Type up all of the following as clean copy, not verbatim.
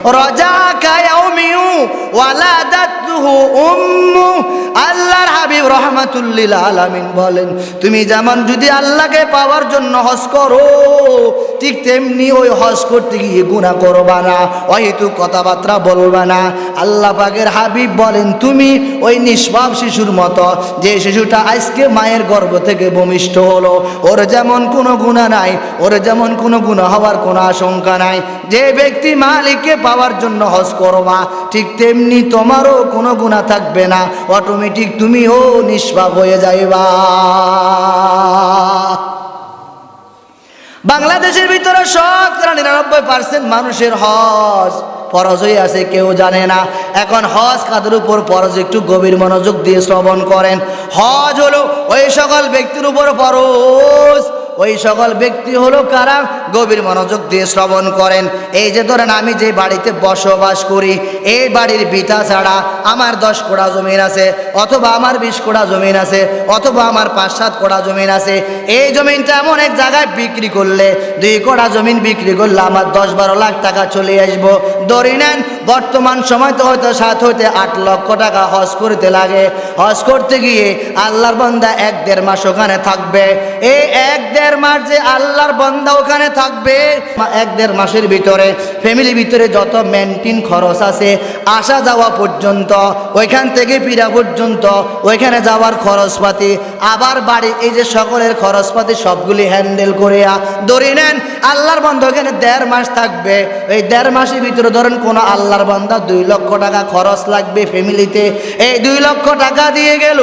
রাজাকা ইয়াউমিউ ওয়ালাদাতুহু উম্মু। আল্লাহর হাবিব রাহমাতুল লিল আলামিন বলেন, তুমি যেমন যদি আল্লাহকে পাওয়ার জন্য হজ করো, ঠিক তেমনি ওই হজ করতে গিয়ে গুনাহ করবা না, অহেতুক কথাবার্তা বলবা না। আল্লাহ পাকের হাবিব বলেন, তুমি ওই নিষ্পাপ শিশুর মতো, যে শিশুটা আজকে মায়ের গর্ভ থেকে ভূমিষ্ঠ হলো, ওর যেমন কোনো গুনাহ নাই, ওর যেমন কোনো গুনাহ হওয়ার কোনো আশঙ্কা নাই। যে ব্যক্তি মালিককে পাওয়ার জন্য হজ করবা, ঠিক তেমনি তোমারও কোনো গুনাহ থাকবে না, অটোমেটিক তুমিও নিষ্পাপ হয়ে যাইবা। বাংলাদেশের ভিতরে 99% মানুষের হজ ফরজ হয়ে আছে, কেউ জানে না। এখন হজ কাদের উপর ফরজ, একটু গভীর মনোযোগ দিয়ে শ্রবণ করেন। হজ হলো ওই সকল ব্যক্তির উপর ফরজ, ওই সকল ব্যক্তি হলো কারা, গভীর মনোযোগ দিয়ে শ্রবণ করেন। এই যে ধরেন আমি যে বাড়িতে বসবাস করি, এই বাড়ির ভিটা ছাড়া আমার 10 কোড়া জমিন আছে, অথবা আমার 20 কোড়া জমিন আছে, অথবা আমার 5-7 কোড়া জমিন আছে। এই জমিনটা এমন এক জায়গায় বিক্রি করলে, 2 কোড়া জমিন বিক্রি করলে আমার 10-12 লাখ টাকা চলে আসবো। ধরে নেন বর্তমান সময় তো হয়তো 7 হইতে 8 লক্ষ টাকা হজ করতে লাগে। হজ করতে গিয়ে আল্লাহর বান্দা 1-1.5 মাস ওখানে থাকবে। এই 1-1.5 মাস যে আল্লাহর বান্দা ওখানে থাকবে, 1-1.5 মাসের ভিতরে ফ্যামিলির ভিতরে যত মেনটেন খরচ আছে, আসা যাওয়া পর্যন্ত, ওইখান থেকে ফিরা পর্যন্ত, ওইখানে যাওয়ার খরচপাতি, আবার বাড়ি, এই যে সকলের খরচপাতি সবগুলি হ্যান্ডেল করে ধরে নেন আল্লাহর বান্দা ওখানে 1.5 মাস থাকবে। এই 1.5 মাসের ভিতরে ধরেন কোনো আল্লাহর বান্দা 2 লক্ষ টাকা খরচ লাগবে ফ্যামিলিতে। এই 2 লক্ষ টাকা দিয়ে গেল,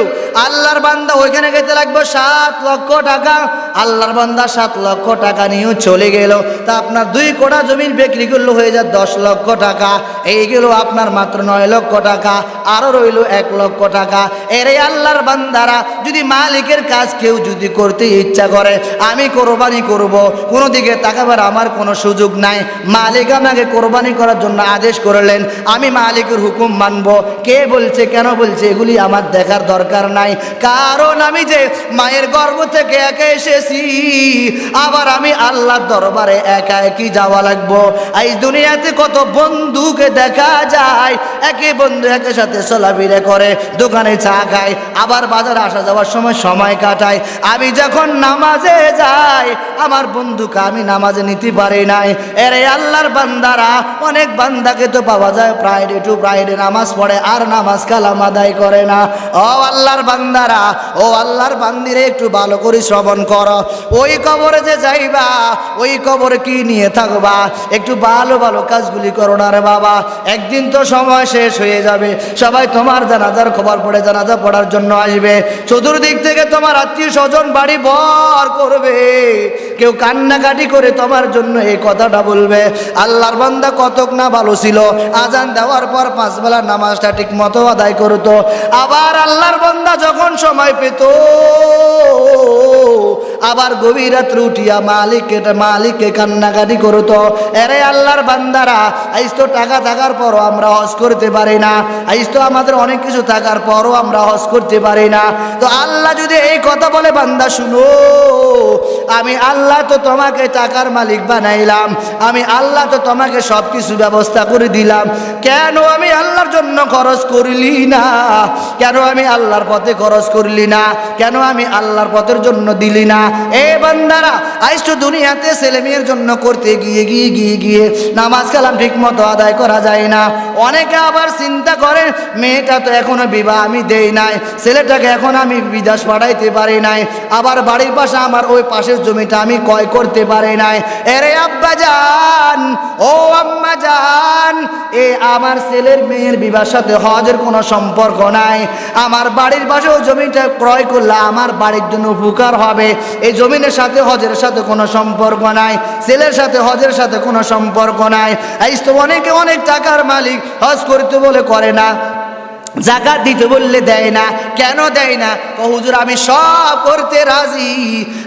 আল্লাহর বান্দা ওইখানে যেতে লাগবে 7 লক্ষ টাকা। আল্লাহর বান্দা 7 লক্ষ টাকা নিয়েও চলে গেল, তা আপনার 2 কোড়া জমিন বিক্রি করলে হয়ে যায় 10 লক্ষ টাকা। এই গেল আপনার মাত্র 9 লক্ষ টাকা, আরো রইল 1 লক্ষ টাকা। এরে আল্লাহর বান্দারা, যদি মালিকের কাজ কেউ যদি করতে ইচ্ছা করে, আমি কোরবানি করব, কোনো দিকে তাকাবার আমার কোনো সুযোগ নাই। মালিক আমাকে কোরবানি করার জন্য আদেশ করলেন, আমি মালিকের হুকুম মানব। কে বলছে, কেন বলছে, এগুলি আমার দেখার দরকার নাই। কারণ আমি যে মায়ের গর্ভ থেকে একা এসেছি, আবার আমি আল্লাহর দরবারে একা একই যাওয়া লাগবো। এই দুনিয়াতে কত বন্ধুকে দেখা যায়, একই বন্ধু একের সাথে চলাফেরা করে, দোকানে চা খায়, আবার বাজারে আসা যাওয়ার সময় সময় কাটায়। আমি যখন নামাজে যাই, আমার বন্ধুকে আমি নামাজে নিতে পারি নাই। এরে আল্লাহর বান্দারা, অনেক বান্দাকে তো পাওয়া যায় ফ্রাইডে টু ফ্রাইডে নামাজ পড়ে, আর নামাজ কালাম আদায় করে না। ও আল্লাহর বান্দারা, ও আল্লাহর বান্দিরে, একটু ভালো করে শ্রবণ করো। ওই কবরে যে যাইবা, ওই কবরে কি নিয়ে থাকবা, একটু ভালো ভালো কাজগুলি করো না রে বাবা। একদিন তো সময় শেষ হয়ে যাবে, সবাই তোমার জানাজার খবর পড়ে জানাজা পড়ার জন্য আসবে। চতুর্দিক থেকে তোমার আত্মীয় স্বজন বাড়ি ভর করবে, কেউ কান্নাকাটি করে তোমার জন্য এই কথাটা বলবে। আল্লাহর বান্দা কতক না ভালো ছিল, আজান দেওয়ার পর 5 বেলা নামাজটা ঠিক মতো আদায় করতো। আবার আল্লাহর বান্দা যখন সময় পেত, আবার গভীর রাত্রে উঠিয়া মালিককে কান্নাকাটি করতো। এরে আল্লাহর বান্দারা, আইস তো টাকা থাকার পরও আমরা হজ করতে পারি না, আইস তো আমাদের অনেক কিছু থাকার পরও আমরা হজ করতে পারি না। তো আল্লাহ যদি এই কথা বলে, বান্দা শুনো, আমি আল্লাহ তো তোমাকে টাকার মালিক বানাইলাম, আমি আল্লাহ তো তোমাকে সব কিছু ব্যবস্থা করে দিলাম, কেন আমি আল্লাহর জন্য খরচ করলি না, কেন আমি আল্লাহর পথে খরচ করলি না, কেন আমি আল্লাহর পথের জন্য দিলি না? এ বান্দারা, আইস তো দুনিয়াতে ছেলে মেয়ের জন্য করতে গিয়ে নামাজ কালাম ঠিক মতো আদায় করা যায় না। অনেকে আবার চিন্তা করে, মেয়েটা তো এখনো বিবাহ আমি দেই নাই, ছেলেটাকে এখন আমি বিদেশ পাঠাইতে পারি নাই, আবার বাড়ির পাশে আমার ওই পাশের জমিটা আমি ক্রয় করতে পারি নাই। এরে আব্বা জান, ও আম্মা জান, এ আমার ছেলের মেয়ের বিবাহের সাথে হজের কোনো সম্পর্ক নাই। আমার বাড়ির পাশে ওই জমিটা ক্রয় করলে আমার বাড়ির জন্য উপকার হবে, এই জমিনের সাথে হজের সাথে কোনো সম্পর্ক নাই, ছেলের সাথে হজের সাথে কোনো সম্পর্ক নাই। এই তো অনেকে অনেক টাকার মালিক, হজ করতে বলে করে না, জাকাত দিতে বললে দেয় না। কেন দেয় না? হুজুর আমি সব করতে রাজি,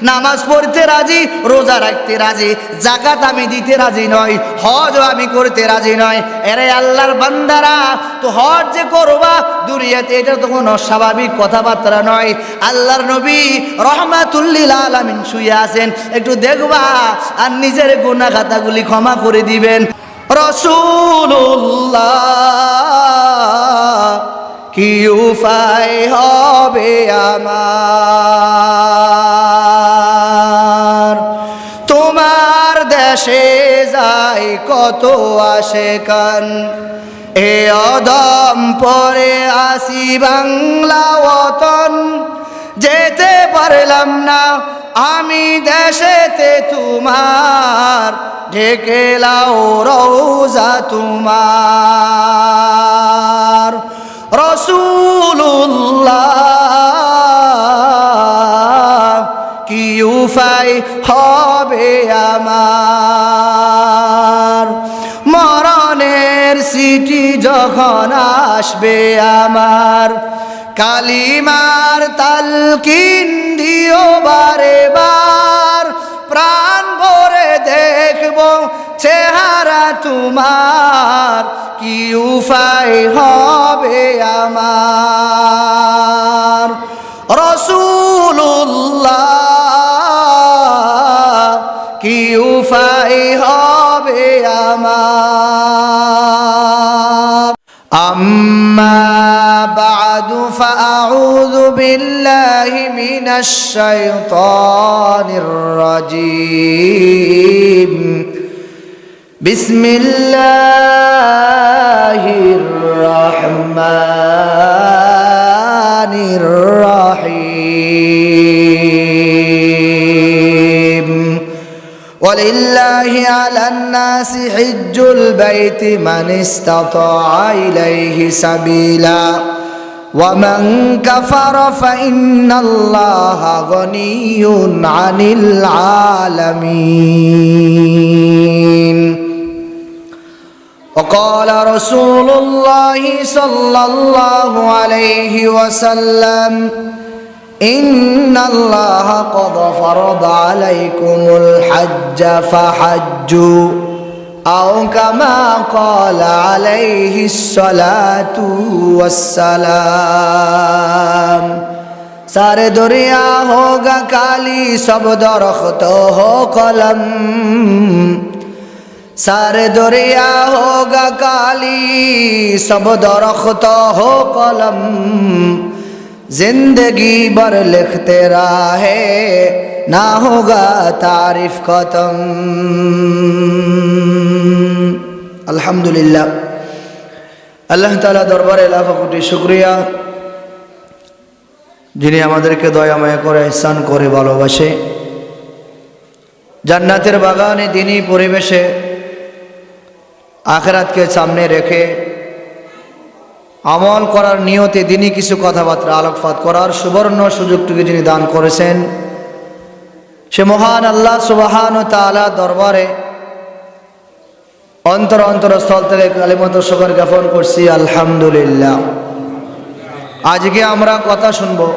নামাজ পড়তে রাজি, রোজা রাখতে রাজি, জাকাত আমি দিতে রাজি নয়, হজও আমি করতে রাজি নয়। এরে আল্লাহর বান্দারা, তো হজ যে করবা দুনিয়াতে, এটা তো কোনো স্বাভাবিক কথাবার্তা নয়। আল্লাহর নবী রাহমাতুল লিল আলামিন শুয়ে আছেন, একটু দেখবা আর নিজের গুনাহ খাতাগুলি ক্ষমা করে দিবেন। রাসূলুল্লাহ কি উপায় হবে আমার, তোমার দেশে যাই কত আশেকান, এ অদম পরে আসি বাংলা ওতন, যেতে পারলাম না আমি দেশেতে তোমার, ঢেকে লাও রওজা তোমার। রাসূলুল্লাহ কি উপায় হবে আমার, মরণের সিটি যখন আসবে আমার, কালিমার তালকিন দিও বারে বার, প্রাণ ভরে দেখব চেহারা তোমার, কি উপায় হবে আমার। রাসূলুল্লাহ কি উপায় হবে আমার। আম্মা বা'দু ফাআউযু বিল্লাহি মিনাশ শাইতানির রাজীম। বিসমিল্লাহির রহমানির রহিম। ওয়ালিল্লাহি আলান নাসি হিজ্জুল বাইতি মান ইসতাতাআ ইলাইহি সাবিলা ওয়া মান কাফারা ফাইন্নাল্লাহা গনিয়্যুন আনিল আলামিন। وقال رسول الله صلى الله عليه وسلم إن الله قد فرض عليكم الحج فحجوا أو كما قال عليه الصلاة والسلام। सारे दुनिया होगा काली सब दरख्त हो कलम, सारे दरिया होगा काली सब दरख्त हो कलम, जिंदगी भर लिखते रहे ना होगा तारीफ खत्म। अल्हम्दुलिल्लाह, अल्लाह ताला दरबारे लाखों कोटी शुक्रिया, যিনি আমাদেরকে দয়াময় করে ইহসান করে ভালোবাসে, জান্নাতের বাগানে দিনী পরিবেশে আখিরাতকে সামনে রেখে আমল করার নিয়তে দিনই কিছু কথাবার্তা আলোকপাত করার সুবর্ণ সুযোগটুকু যিনি দান করেছেন, সে মহান আল্লাহ সুবহানাহু ওয়া তাআলা দরবারে অন্তরস্থল থেকে কালিমাত শুকর জ্ঞাপন করছি আলহামদুলিল্লাহ। আজকে আমরা কথা শুনবো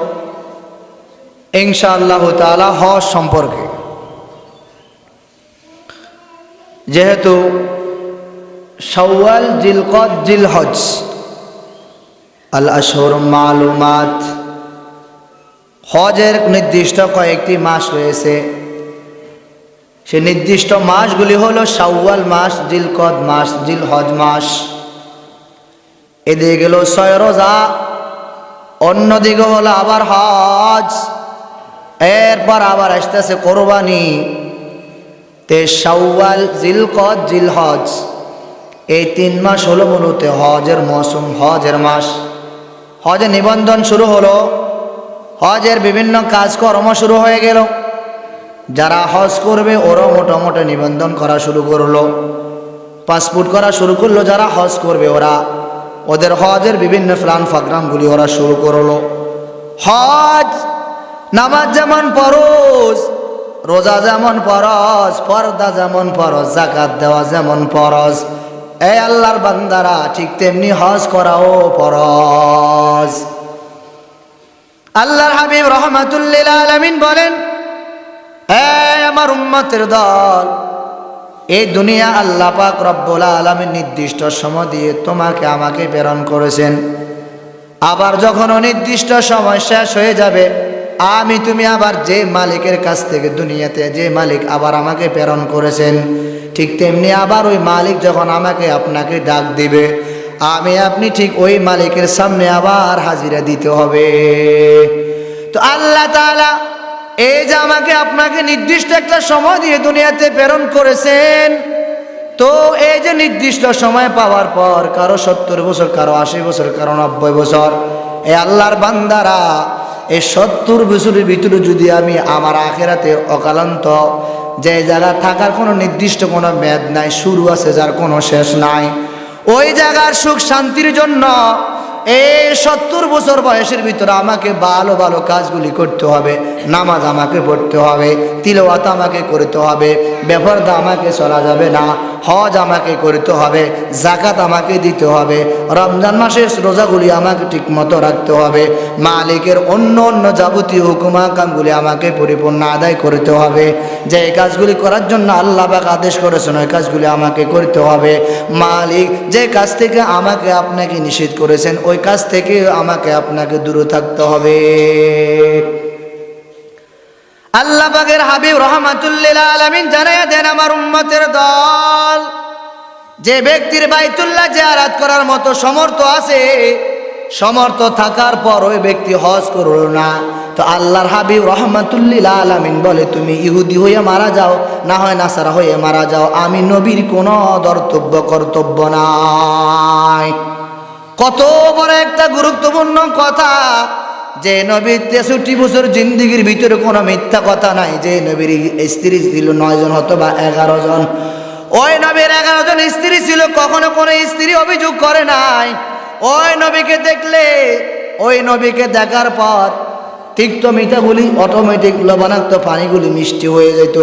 ইনশাআল্লাহ তাআলা হজ সম্পর্কে। যেহেতু শাওয়াল, জিলকদ, জিলহজ আল আশহুর মালুমাত, হজের নির্দিষ্ট কয়েকটি মাস রয়েছে। সে নির্দিষ্ট মাসগুলি হলো শাওয়াল মাস, জিলকদ মাস, জিলহজ মাস। এদিকে গেল 6 রোজা, অন্যদিকে হলো আবার হজ, এরপর আবার আসতেছে কোরবানি। তে শাওয়াল, জিলকদ, জিলহজ এই 3 মাস হলো মূলত হজের মৌসুম, হজের মাস। হজের নিবন্ধন শুরু হলো, হজের বিভিন্ন কাজকর্ম শুরু হয়ে গেল। যারা হজ করবে ওরা মোটামুটি নিবন্ধন করা শুরু করলো, পাসপোর্ট করা শুরু করলো। যারা হজ করবে ওরা ওদের হজের বিভিন্ন প্ল্যান প্রোগ্রামগুলি ওরা শুরু করলো। হজ নামাজ যেমন ফরজ, রোজা যেমন ফরজ, পর্দা যেমন ফরজ, যাকাত দেওয়া যেমন ফরজ, এই আল্লাহর বান্দারা ঠিক তেমনি হজ করাও ফরজ। আল্লাহর হাবিব রাহমাতুল লিল আলামিন বলেন, এই আমার উম্মতের দল, এই দুনিয়া আল্লাহ পাক রব্বুল আলামিন নির্দিষ্ট সময় দিয়ে তোমাকে আমাকে প্রেরণ করেছেন। আবার যখন অনির্দিষ্ট সময় শেষ হয়ে যাবে, তুমি আবার যে মালিকের কাছ থেকে দুনিয়াতে যে মালিক আবার আমাকে প্রেরণ করেছেন ঠিক তেমনি আবার ওই মালিক যখন আমাকে আপনাকে ডাক দিবে, আমি আপনি ঠিক ওই মালিকের সামনে আবার হাজিরা দিতে হবে। তো আল্লাহ তাআলা এই যে আমাকে আপনাকে নির্দিষ্ট একটা সময় দিয়ে দুনিয়াতে প্রেরণ করেছেন, তো এই যে নির্দিষ্ট সময় পাওয়ার পর কারো 70 বছর, কারো 80 বছর, কারো 90 বছর, এই আল্লাহর বান্দারা এই 70 বছরের ভিতরে যদি আমি আমার আখিরাতে অকালান্ত যে জায়গা থাকার কোনো নির্দিষ্ট কোনো মেয়াদ নাই, শুরু আছে যার কোনো শেষ নাই, ওই জায়গার সুখ শান্তির জন্য এই 70 বছর বয়সের ভিতরে আমাকে ভালো ভালো কাজগুলি করতে হবে। নামাজ আমাকে পড়তে হবে, তিলাওয়াত আমাকে করতে হবে, বেপরদা আমাকে চলা যাবে না, হজ আমাকে করতে হবে, যাকাত আমাকে দিতে হবে, রমজান মাসের রোজাগুলি আমাকে ঠিকমতো রাখতে হবে, মালিকের অন্য অন্য যাবতীয় হুকুম আহকামগুলি আমাকে পরিপূর্ণ আদায় করতে হবে। যে কাজগুলি করার জন্য আল্লাহ পাক আদেশ করেছেন ওই কাজগুলি আমাকে করতে হবে। মালিক যে কাজ থেকে আমাকে আপনাকে নিষেধ করেছেন ওই কাজ থেকে আমাকে আপনাকে দূরে থাকতে হবে। আল্লাহ পাকের হাবিব রাহমাতুল লিল আলামিন জানায়া দেন আমার উম্মতের দল, যে ব্যক্তির বাইতুল্লাহ জিয়ারত করার মতো সমর্থ আছে, সমর্থ থাকার পর ওই ব্যক্তি হজ করল না, তো আল্লাহর হাবিব রাহমাতুল লিল আলামিন বলে তুমি ইহুদি হয়ে মারা যাও, না হয় নাসারা হয়ে মারা যাও, আমি নবীর কোনো কর্তব্য নাই। কত বড় একটা গুরুত্বপূর্ণ কথা, যে নবীর 63 বছর জিন্দিগির ভিতরে কোনো মিথ্যা কথা নাই, যে নবীর স্ত্রী ছিল 9 জন অথবা 11 জন, ওই নবীর 11 জন স্ত্রী ছিল, কখনো কোনো স্ত্রী অভিযোগ করে নাই। ওই নবীকে দেখলে, ওই নবীকে দেখার পর তিক্ত মিঠাগুলি অটোমেটিক লবণাক্ত পানিগুলি মিষ্টি হয়ে যেত।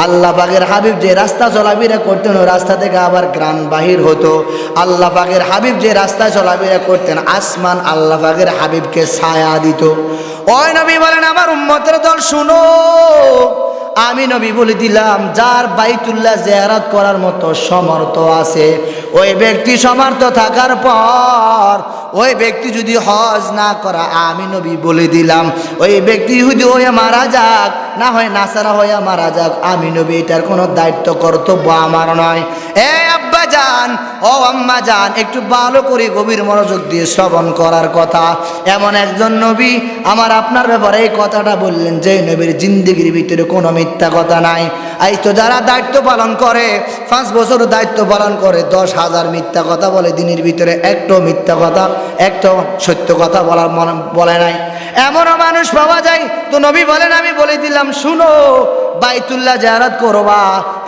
আল্লাহ পাকের হাবিব যে রাস্তা চলাফেরা করতেন ওই রাস্তা থেকে আবার গ্রান বাহির হতো। আল্লাহ পাকের হাবিব যে রাস্তায় চলাফেরা করতেন আসমান আল্লাহ পাকের হাবিবকে ছায়া দিত। ওই নবী বলেন আমার উম্মতের দল শুনো, আমি নবী বলে দিলাম যার বাইতুল্লাহ জিয়ারত করার মতো সমর্থ আছে, ওই ব্যক্তি সমর্থ থাকার পর ওই ব্যক্তি যদি হজ না করা, আমি নবী বলে দিলাম ওই ব্যক্তি ইহুদি হয়ে মারা যাক, না হয় নাসারা হয়ে মারা যাক, আমি নবী এটার কোনো দায়িত্ব কর্তব্য আমার নয়। এ আব্বা জান, ও আম্মা জান, একটু ভালো করে গভীর মনোযোগ দিয়ে শ্রবণ করার কথা। এমন একজন নবী আমার আপনার ব্যাপারে এই কথাটা বললেন যে নবীর জিন্দেগির ভিতরে কোনো মিথ্যা কথা নাই। আজ তো যারা দায়িত্ব পালন করে 5 বছর দায়িত্ব পালন করে 10,000 মিথ্যা কথা বলে, দিনের ভিতরে একটাও মিথ্যা কথা, একটাও সত্য কথা বলে নাই, এমনও মানুষ পাওয়া যায়। তো নবী বলেন আমি বলে দিলাম শুনো, বাইতুল্লাহ জিয়ারত করবা,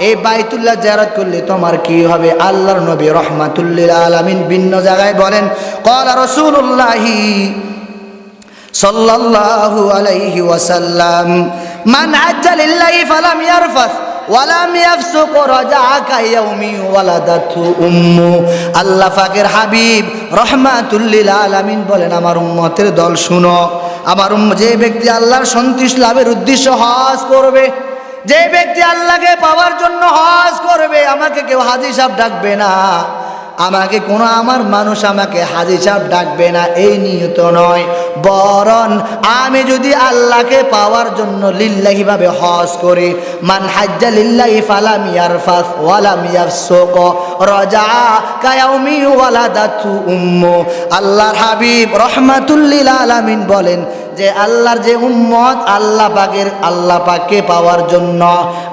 এই বাইতুল্লাহ জিয়ারত করলে তোমার কি হবে? আল্লাহর নবী রাহমাতুল লিল আলামিন ভিন্ন জায়গায় বলেন ক্বালা রাসূলুল্লাহি সাল্লাল্লাহু আলাইহি ওয়াসাল্লাম মান হাজ্জা লিল্লাহি ফালাম ইয়ারফাস ওয়ালাম ইয়াফসুক রাজাআ কায়াউমি ওয়ালাদাতু উম্মু। আল্লাহ পাকের হাবিব রাহমাতুল লিল আলামিন বলেন আমার উম্মতের দল শুনো, আমার যে ব্যক্তি আল্লাহর সন্তুষ্টি লাভের উদ্দেশ্য হজ করবে, যে ব্যক্তি আল্লাহকে পাওয়ার জন্য হজ করবে, আমাকে কেউ হাজী সাহেব ডাকবে না, আমাকে কোনো আমার মানুষ আমাকে হাজী সাহেব ডাকবে না, এই নিয়ত নয়, বরং আমি যদি আল্লাহকে পাওয়ার জন্য লিল্লাহি ভাবে হজ করি, মান হাজ্জা লিল্লাহি ফালাম ইয়ারফাস ওয়ালাম ইয়াফসুক রাজাআ কায়াউমি ওয়ালাদাতু উম্মু। আল্লাহর হাবিব রাহমাতুল লিল আলামিন বলেন যে আল্লাহর যে উম্মত আল্লাহ পাককে পাওয়ার জন্য,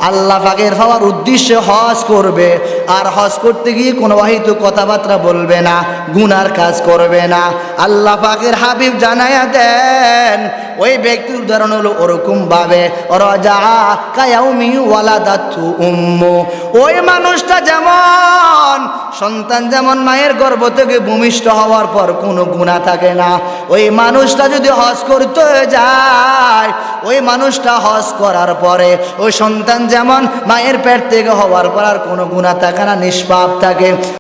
আল্লাহ পাকের পাওয়ার উদ্দেশ্যে হজ করবে, আর হজ করতে গিয়ে কোনো অহিত কথাবার্তা বলবে না, গুনার কাজ করবে না, আল্লাহ পাকের হাবিব জানায়া দেন ওই ব্যক্তির উদাহরণ হলো ওরকম ভাবে রাজাআ কায়াউমি ওয়ালাদাতু উম্মু। ওই মানুষটা যেমন সন্তান যেমন মায়ের গর্ভ থেকে ভূমিষ্ঠ হওয়ার পর কোনো গুনাহ থাকে না, ওই মানুষটা যদি হজ করতে যায়, ওই মানুষটা হজ করার পরে ওই সন্তান যেমন মায়ের পেট থেকে হওয়ার পর আর কোনো গুনাহ থাকে না, নিষ্পাপ থাকে।